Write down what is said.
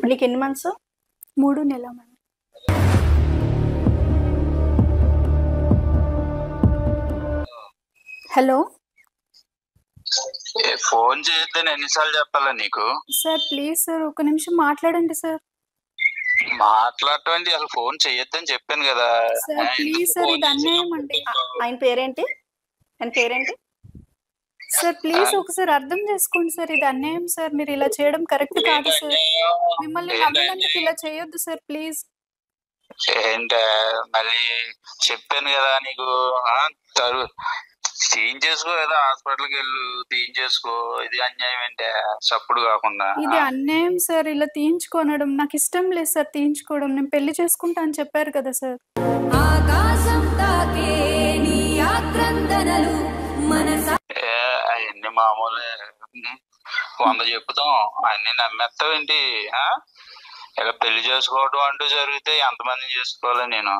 నీకు ఎన్ని మంత్స్? 3 నెలల మేడం. హలో ఫోన్ చేయొద్దని ఎన్నిసార్లు చెప్పాలా నీకు? సార్ ప్లీజ్ సార్ ఒక నిమిషం మాట్లాడండి సార్. మాట్లాడటం అసలు ఫోన్ చెయ్యొద్దని చెప్పాను కదా. సార్ ప్లీజ్ సార్ ఇది అన్యాయం అండి. ఆయన పేరేంటి? ఆయన పేరేంటి? సార్ ప్లీజ్ ఒకసారి అర్థం చేసుకోండి సార్, ఇది అన్యాయం సార్. మీరు ఇలా చేయడం కరెక్ట్ కాదు సార్. మిమ్మల్ని నమ్మినందుకు ఇలా చేయొద్దు సార్ ప్లీజ్. ఏంటే మరి చెప్పాను కదా నీకు, తీయించేసుకో, ఏదో హాస్పిటల్కి వెళ్ళు తీయించేసుకో. ఇది అన్యాయం ఏంటే చప్పుడు కాకుండా? ఇది అన్యాయం సార్, ఇలా తీయించుకోనడం నాకు ఇష్టం లేదు సార్. తీయించుకోవడం నేను పెళ్లి చేసుకుంటా అని చెప్పారు కదా సార్. అవన్నీ మామూలే, 100 చెప్పుతాం, అన్ని నమ్మేస్తావు ఏంటి? ఇలా పెళ్లి చేసుకోవడం అంటూ జరిగితే ఎంతమందిని చేసుకోవాలి నేను?